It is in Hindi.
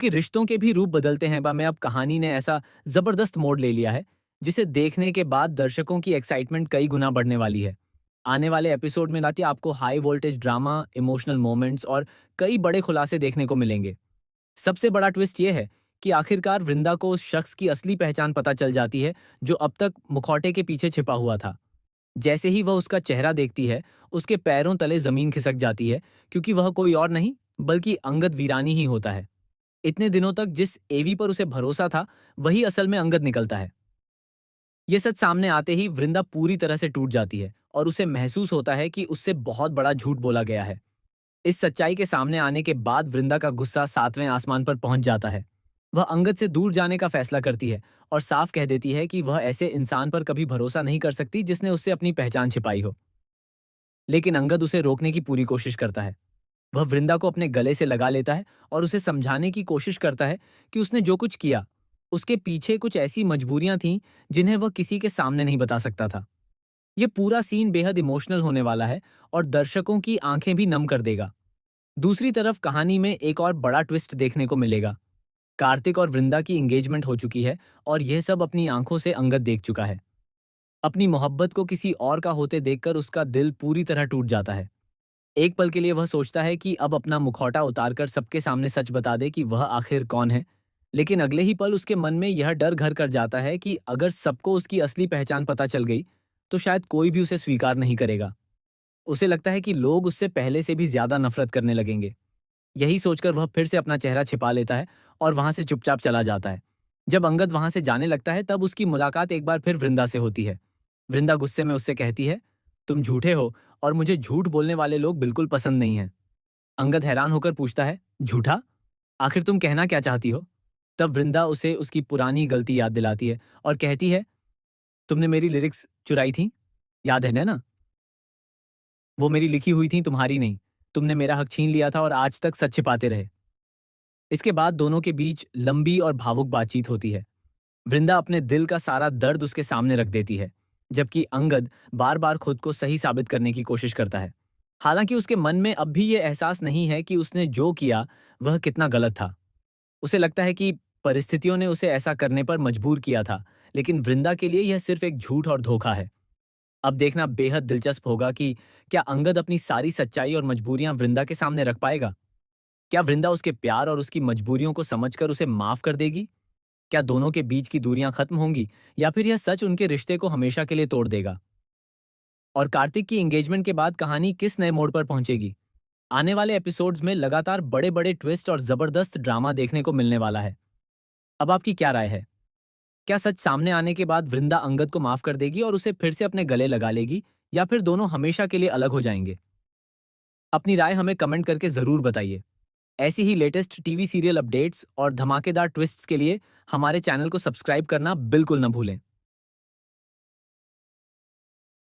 कि रिश्तों के भी रूप बदलते हैं बा में अब कहानी ने ऐसा जबरदस्त मोड़ ले लिया है जिसे देखने के बाद दर्शकों की एक्साइटमेंट कई गुना बढ़ने वाली है। आने वाले एपिसोड में नाती आपको high voltage drama, emotional moments और कई बड़े खुलासे देखने को मिलेंगे। सबसे बड़ा ट्विस्ट ये है कि आखिरकार वृंदा को उस शख्स की असली पहचान पता चल जाती है जो अब तक मुखौटे के पीछे छिपा हुआ था। जैसे ही वह उसका चेहरा देखती है, उसके पैरों तले जमीन खिसक जाती है, क्योंकि वह कोई और नहीं बल्कि अंगद वीरानी ही होता है। इतने दिनों तक जिस एवी पर उसे भरोसा था, वही असल में अंगद निकलता है। ये सच सामने आते ही वृंदा पूरी तरह से टूट जाती है और उसे महसूस होता है कि उससे बहुत बड़ा झूठ बोला गया है। इस सच्चाई के सामने आने के बाद वृंदा का गुस्सा सातवें आसमान पर पहुंच जाता है। वह अंगद से दूर जाने का फैसला करती है और साफ कह देती है कि वह ऐसे इंसान पर कभी भरोसा नहीं कर सकती जिसने उससे अपनी पहचान छिपाई हो। लेकिन अंगद उसे रोकने की पूरी कोशिश करता है। वह वृंदा को अपने गले से लगा लेता है और उसे समझाने की कोशिश करता है कि उसने जो कुछ किया, उसके पीछे कुछ ऐसी मजबूरियां थीं जिन्हें वह किसी के सामने नहीं बता सकता था। यह पूरा सीन बेहद इमोशनल होने वाला है और दर्शकों की आंखें भी नम कर देगा। दूसरी तरफ कहानी में एक और बड़ा ट्विस्ट देखने को मिलेगा। कार्तिक और वृंदा की एंगेजमेंट हो चुकी है और यह सब अपनी आंखों से अंगद देख चुका है। अपनी मोहब्बत को किसी और का होते देखकर उसका दिल पूरी तरह टूट जाता है। एक पल के लिए वह सोचता है कि अब अपना मुखौटा उतारकर सबके सामने सच बता दे कि वह आखिर कौन है। लेकिन अगले ही पल उसके मन में यह डर घर कर जाता है कि अगर सबको उसकी असली पहचान पता चल गई, तो शायद कोई भी उसे स्वीकार नहीं करेगा। उसे लगता है कि लोग उससे पहले से भी ज्यादा नफरत करने लगेंगे। यही सोचकर वह फिर से अपना चेहरा छिपा लेता है और वहां से चुपचाप चला जाता है। जब अंगद वहां से जाने लगता है, तब उसकी मुलाकात एक बार फिर वृंदा से होती है। वृंदा गुस्से में उससे कहती है, तुम झूठे हो और मुझे झूठ बोलने वाले लोग बिल्कुल पसंद नहीं हैं। अंगद हैरान होकर पूछता है, झूठा? आखिर तुम कहना क्या चाहती हो? तब वृंदा उसे उसकी पुरानी गलती याद दिलाती है और कहती है, तुमने मेरी लिरिक्स चुराई थी, याद है ना? वो मेरी लिखी हुई थी, तुम्हारी नहीं। तुमने मेरा हक छीन लिया था और आज तक सच छिपाते रहे। इसके बाद दोनों के बीच लंबी और भावुक बातचीत होती है। वृंदा अपने दिल का सारा दर्द उसके सामने रख देती है, जबकि अंगद बार बार खुद को सही साबित करने की कोशिश करता है। हालांकि उसके मन में अब भी ये एहसास नहीं है कि उसने जो किया वह कितना गलत था। उसे लगता है कि परिस्थितियों ने उसे ऐसा करने पर मजबूर किया था, लेकिन वृंदा के लिए यह सिर्फ एक झूठ और धोखा है। अब देखना बेहद दिलचस्प होगा कि क्या अंगद अपनी सारी सच्चाई और मजबूरियां वृंदा के सामने रख पाएगा। क्या वृंदा उसके प्यार और उसकी मजबूरियों को समझकर उसे माफ कर देगी? क्या दोनों के बीच की दूरियां खत्म होंगी या फिर यह सच उनके रिश्ते को हमेशा के लिए तोड़ देगा? और कार्तिक की एंगेजमेंट के बाद कहानी किस नए मोड़ पर पहुंचेगी? आने वाले एपिसोड्स में लगातार बड़े बड़े ट्विस्ट और जबरदस्त ड्रामा देखने को मिलने वाला है। अब आपकी क्या राय है? क्या सच सामने आने के बाद वृंदा अंगद को माफ कर देगी और उसे फिर से अपने गले लगा लेगी, या फिर दोनों हमेशा के लिए अलग हो जाएंगे? अपनी राय हमें कमेंट करके जरूर बताइए। ऐसी ही लेटेस्ट टीवी सीरियल अपडेट्स और धमाकेदार ट्विस्ट्स के लिए हमारे चैनल को सब्सक्राइब करना बिल्कुल न भूलें।